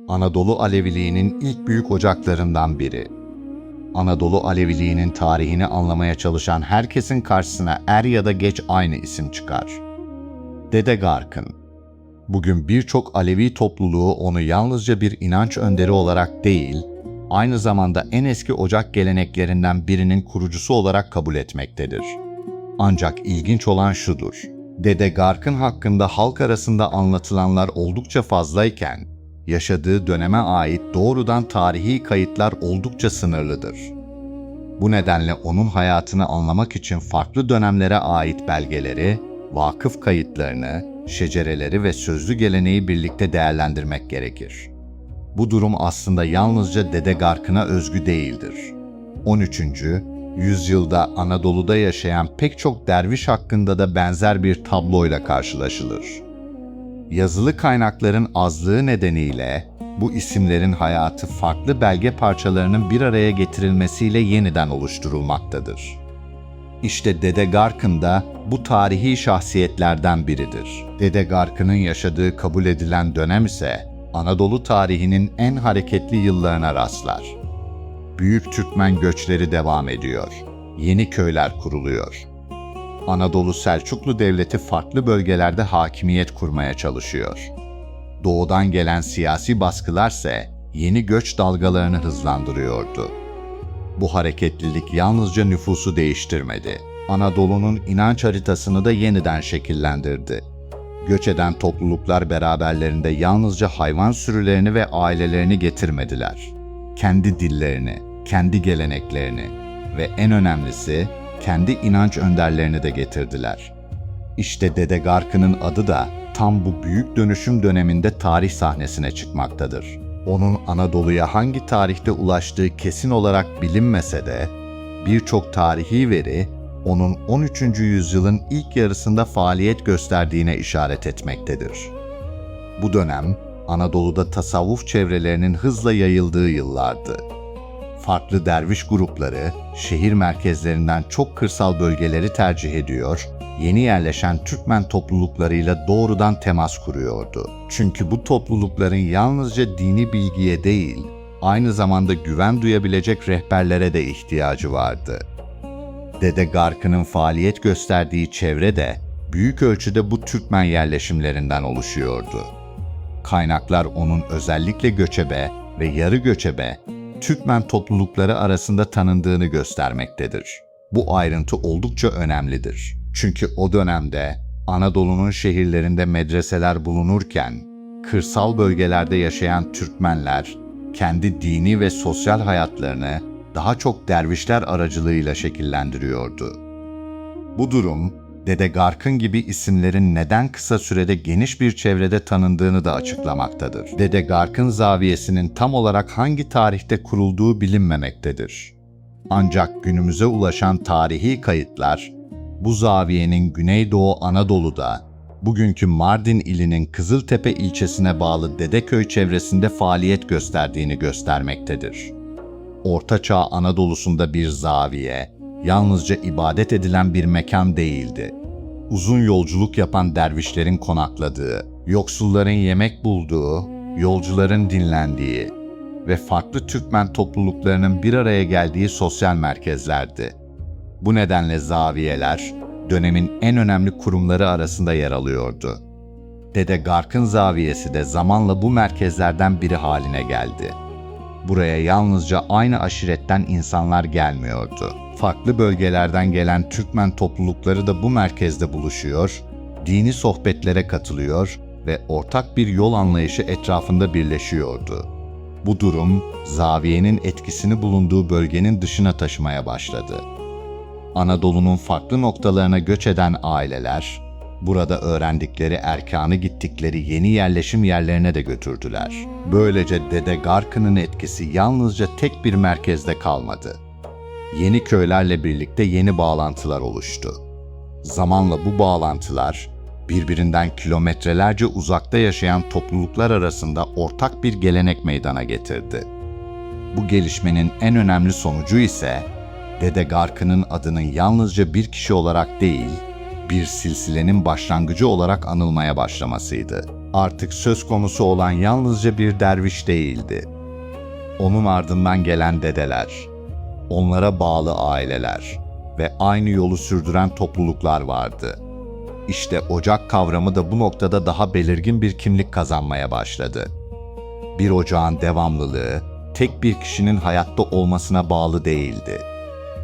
Anadolu Aleviliğinin ilk büyük ocaklarından biri. Anadolu Aleviliğinin tarihini anlamaya çalışan herkesin karşısına er ya da geç aynı isim çıkar. Dede Garkın. Bugün birçok Alevi topluluğu onu yalnızca bir inanç önderi olarak değil, aynı zamanda en eski ocak geleneklerinden birinin kurucusu olarak kabul etmektedir. Ancak ilginç olan şudur: Dede Garkın hakkında halk arasında anlatılanlar oldukça fazlayken, yaşadığı döneme ait doğrudan tarihi kayıtlar oldukça sınırlıdır. Bu nedenle onun hayatını anlamak için farklı dönemlere ait belgeleri, vakıf kayıtlarını, şecereleri ve sözlü geleneği birlikte değerlendirmek gerekir. Bu durum aslında yalnızca Dede Garkın'a özgü değildir. 13. yüzyılda Anadolu'da yaşayan pek çok derviş hakkında da benzer bir tabloyla karşılaşılır. Yazılı kaynakların azlığı nedeniyle bu isimlerin hayatı farklı belge parçalarının bir araya getirilmesiyle yeniden oluşturulmaktadır. İşte Dede Garkın da bu tarihi şahsiyetlerden biridir. Dede Garkın'ın yaşadığı kabul edilen dönem ise Anadolu tarihinin en hareketli yıllarına rastlar. Büyük Türkmen göçleri devam ediyor. Yeni köyler kuruluyor. Anadolu Selçuklu Devleti farklı bölgelerde hakimiyet kurmaya çalışıyor. Doğudan gelen siyasi baskılarsa yeni göç dalgalarını hızlandırıyordu. Bu hareketlilik yalnızca nüfusu değiştirmedi, Anadolu'nun inanç haritasını da yeniden şekillendirdi. Göç eden topluluklar beraberlerinde yalnızca hayvan sürülerini ve ailelerini getirmediler. Kendi dillerini, kendi geleneklerini ve en önemlisi kendi inanç önderlerini de getirdiler. İşte Dede Garkın'ın adı da tam bu büyük dönüşüm döneminde tarih sahnesine çıkmaktadır. Onun Anadolu'ya hangi tarihte ulaştığı kesin olarak bilinmese de birçok tarihi veri onun 13. yüzyılın ilk yarısında faaliyet gösterdiğine işaret etmektedir. Bu dönem Anadolu'da tasavvuf çevrelerinin hızla yayıldığı yıllardı. Farklı derviş grupları şehir merkezlerinden çok kırsal bölgeleri tercih ediyor, yeni yerleşen Türkmen topluluklarıyla doğrudan temas kuruyordu. Çünkü bu toplulukların yalnızca dini bilgiye değil, aynı zamanda güven duyabilecek rehberlere de ihtiyacı vardı. Dede Garkın'ın faaliyet gösterdiği çevre de büyük ölçüde bu Türkmen yerleşimlerinden oluşuyordu. Kaynaklar onun özellikle göçebe ve yarı göçebe Türkmen toplulukları arasında tanındığını göstermektedir. Bu ayrıntı oldukça önemlidir. Çünkü o dönemde Anadolu'nun şehirlerinde medreseler bulunurken, kırsal bölgelerde yaşayan Türkmenler kendi dini ve sosyal hayatlarını daha çok dervişler aracılığıyla şekillendiriyordu. Bu durum, Dede Garkın gibi isimlerin neden kısa sürede geniş bir çevrede tanındığını da açıklamaktadır. Dede Garkın zaviyesinin tam olarak hangi tarihte kurulduğu bilinmemektedir. Ancak günümüze ulaşan tarihi kayıtlar, bu zaviyenin Güneydoğu Anadolu'da, bugünkü Mardin ilinin Kızıltepe ilçesine bağlı Dedeköy çevresinde faaliyet gösterdiğini göstermektedir. Orta Çağ Anadolu'sunda bir zaviye, yalnızca ibadet edilen bir mekan değildi. Uzun yolculuk yapan dervişlerin konakladığı, yoksulların yemek bulduğu, yolcuların dinlendiği ve farklı Türkmen topluluklarının bir araya geldiği sosyal merkezlerdi. Bu nedenle zaviyeler, dönemin en önemli kurumları arasında yer alıyordu. Dede Garkın zaviyesi de zamanla bu merkezlerden biri haline geldi. Buraya yalnızca aynı aşiretten insanlar gelmiyordu. Farklı bölgelerden gelen Türkmen toplulukları da bu merkezde buluşuyor, dini sohbetlere katılıyor ve ortak bir yol anlayışı etrafında birleşiyordu. Bu durum, zaviyenin etkisini bulunduğu bölgenin dışına taşımaya başladı. Anadolu'nun farklı noktalarına göç eden aileler, burada öğrendikleri erkanı gittikleri yeni yerleşim yerlerine de götürdüler. Böylece Dede Garkın'ın etkisi yalnızca tek bir merkezde kalmadı. Yeni köylerle birlikte yeni bağlantılar oluştu. Zamanla bu bağlantılar, birbirinden kilometrelerce uzakta yaşayan topluluklar arasında ortak bir gelenek meydana getirdi. Bu gelişmenin en önemli sonucu ise, Dede Garkın'ın adının yalnızca bir kişi olarak değil, bir silsilenin başlangıcı olarak anılmaya başlamasıydı. Artık söz konusu olan yalnızca bir derviş değildi. Onun ardından gelen dedeler, onlara bağlı aileler ve aynı yolu sürdüren topluluklar vardı. İşte ocak kavramı da bu noktada daha belirgin bir kimlik kazanmaya başladı. Bir ocağın devamlılığı, tek bir kişinin hayatta olmasına bağlı değildi.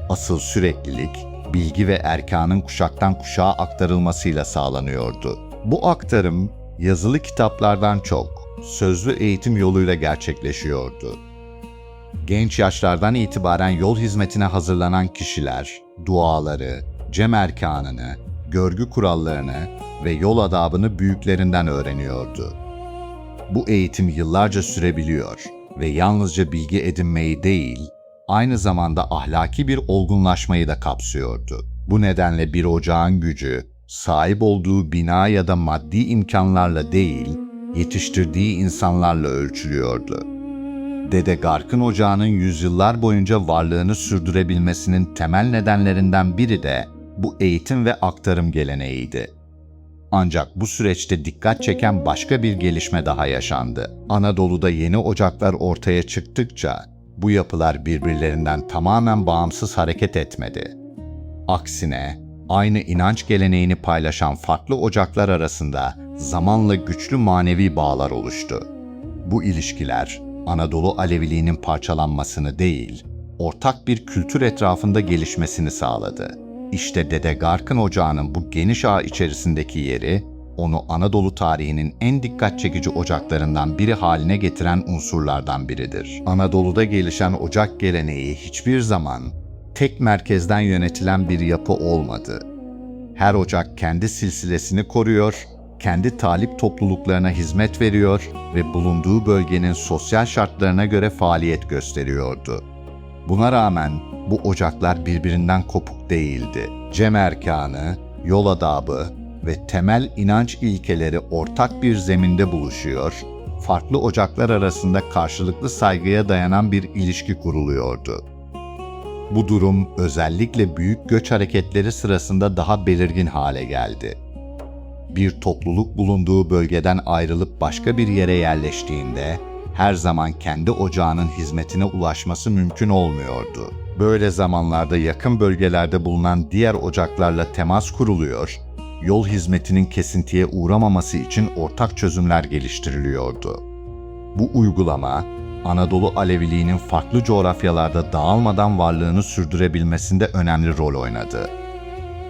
Asıl süreklilik, bilgi ve erkanın kuşaktan kuşağa aktarılmasıyla sağlanıyordu. Bu aktarım, yazılı kitaplardan çok, sözlü eğitim yoluyla gerçekleşiyordu. Genç yaşlardan itibaren yol hizmetine hazırlanan kişiler, duaları, cem erkanını, görgü kurallarını ve yol adabını büyüklerinden öğreniyordu. Bu eğitim yıllarca sürebiliyor ve yalnızca bilgi edinmeyi değil, aynı zamanda ahlaki bir olgunlaşmayı da kapsıyordu. Bu nedenle bir ocağın gücü, sahip olduğu bina ya da maddi imkanlarla değil, yetiştirdiği insanlarla ölçülüyordu. Dede Gark'ın ocağının yüzyıllar boyunca varlığını sürdürebilmesinin temel nedenlerinden biri de bu eğitim ve aktarım geleneğiydi. Ancak bu süreçte dikkat çeken başka bir gelişme daha yaşandı. Anadolu'da yeni ocaklar ortaya çıktıkça bu yapılar birbirlerinden tamamen bağımsız hareket etmedi. Aksine aynı inanç geleneğini paylaşan farklı ocaklar arasında zamanla güçlü manevi bağlar oluştu. Bu ilişkiler Anadolu Aleviliğinin parçalanmasını değil, ortak bir kültür etrafında gelişmesini sağladı. İşte Dede Gark'ın ocağının bu geniş ağ içerisindeki yeri, onu Anadolu tarihinin en dikkat çekici ocaklarından biri haline getiren unsurlardan biridir. Anadolu'da gelişen ocak geleneği hiçbir zaman tek merkezden yönetilen bir yapı olmadı. Her ocak kendi silsilesini koruyor, kendi talip topluluklarına hizmet veriyor ve bulunduğu bölgenin sosyal şartlarına göre faaliyet gösteriyordu. Buna rağmen bu ocaklar birbirinden kopuk değildi. Cem erkanı, yol adabı ve temel inanç ilkeleri ortak bir zeminde buluşuyor, farklı ocaklar arasında karşılıklı saygıya dayanan bir ilişki kuruluyordu. Bu durum özellikle büyük göç hareketleri sırasında daha belirgin hale geldi. Bir topluluk bulunduğu bölgeden ayrılıp başka bir yere yerleştiğinde her zaman kendi ocağının hizmetine ulaşması mümkün olmuyordu. Böyle zamanlarda yakın bölgelerde bulunan diğer ocaklarla temas kuruluyor, yol hizmetinin kesintiye uğramaması için ortak çözümler geliştiriliyordu. Bu uygulama, Anadolu Aleviliğinin farklı coğrafyalarda dağılmadan varlığını sürdürebilmesinde önemli rol oynadı.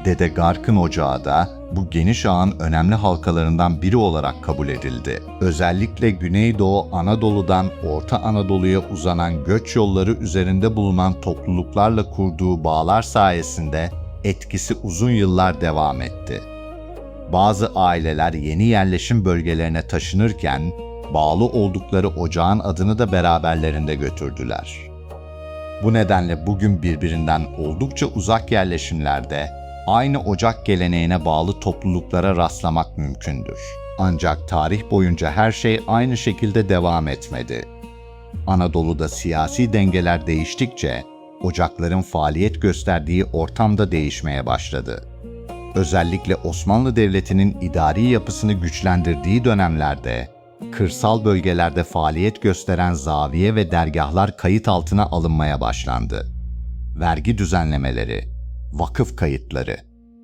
Dede Gark'ın ocağı da bu geniş ağın önemli halkalarından biri olarak kabul edildi. Özellikle Güneydoğu Anadolu'dan Orta Anadolu'ya uzanan göç yolları üzerinde bulunan topluluklarla kurduğu bağlar sayesinde etkisi uzun yıllar devam etti. Bazı aileler yeni yerleşim bölgelerine taşınırken, bağlı oldukları ocağın adını da beraberlerinde götürdüler. Bu nedenle bugün birbirinden oldukça uzak yerleşimlerde aynı ocak geleneğine bağlı topluluklara rastlamak mümkündür. Ancak tarih boyunca her şey aynı şekilde devam etmedi. Anadolu'da siyasi dengeler değiştikçe ocakların faaliyet gösterdiği ortam da değişmeye başladı. Özellikle Osmanlı Devleti'nin idari yapısını güçlendirdiği dönemlerde kırsal bölgelerde faaliyet gösteren zaviye ve dergahlar kayıt altına alınmaya başlandı. Vergi düzenlemeleri, vakıf kayıtları,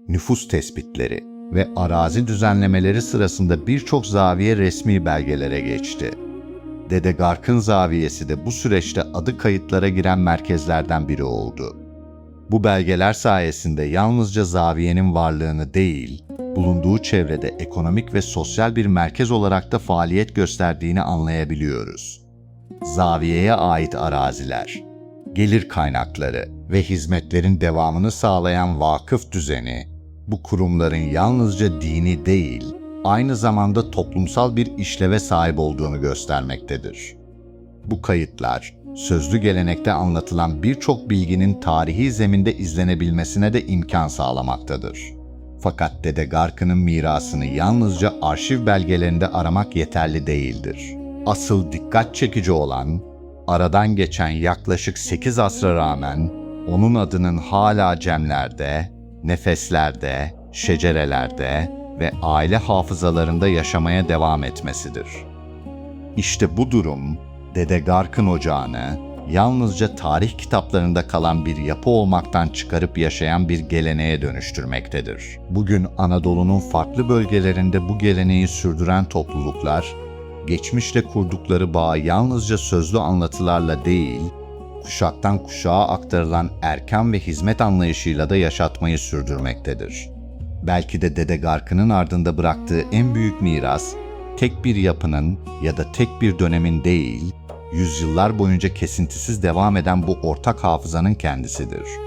nüfus tespitleri ve arazi düzenlemeleri sırasında birçok zaviye resmi belgelere geçti. Dede Gark'ın zaviyesi de bu süreçte adı kayıtlara giren merkezlerden biri oldu. Bu belgeler sayesinde yalnızca zaviyenin varlığını değil, bulunduğu çevrede ekonomik ve sosyal bir merkez olarak da faaliyet gösterdiğini anlayabiliyoruz. Zaviyeye ait araziler, gelir kaynakları ve hizmetlerin devamını sağlayan vakıf düzeni, bu kurumların yalnızca dini değil, aynı zamanda toplumsal bir işleve sahip olduğunu göstermektedir. Bu kayıtlar, sözlü gelenekte anlatılan birçok bilginin tarihi zeminde izlenebilmesine de imkan sağlamaktadır. Fakat Dede Gark'ın mirasını yalnızca arşiv belgelerinde aramak yeterli değildir. Asıl dikkat çekici olan, aradan geçen yaklaşık 8 asra rağmen onun adının hala cemlerde, nefeslerde, şecerelerde ve aile hafızalarında yaşamaya devam etmesidir. İşte bu durum, Dede Gark'ın ocağını yalnızca tarih kitaplarında kalan bir yapı olmaktan çıkarıp yaşayan bir geleneğe dönüştürmektedir. Bugün Anadolu'nun farklı bölgelerinde bu geleneği sürdüren topluluklar, geçmişle kurdukları bağı yalnızca sözlü anlatılarla değil, kuşaktan kuşağa aktarılan erkan ve hizmet anlayışıyla da yaşatmayı sürdürmektedir. Belki de Dede Gark'ın ardında bıraktığı en büyük miras, tek bir yapının ya da tek bir dönemin değil, yüzyıllar boyunca kesintisiz devam eden bu ortak hafızanın kendisidir.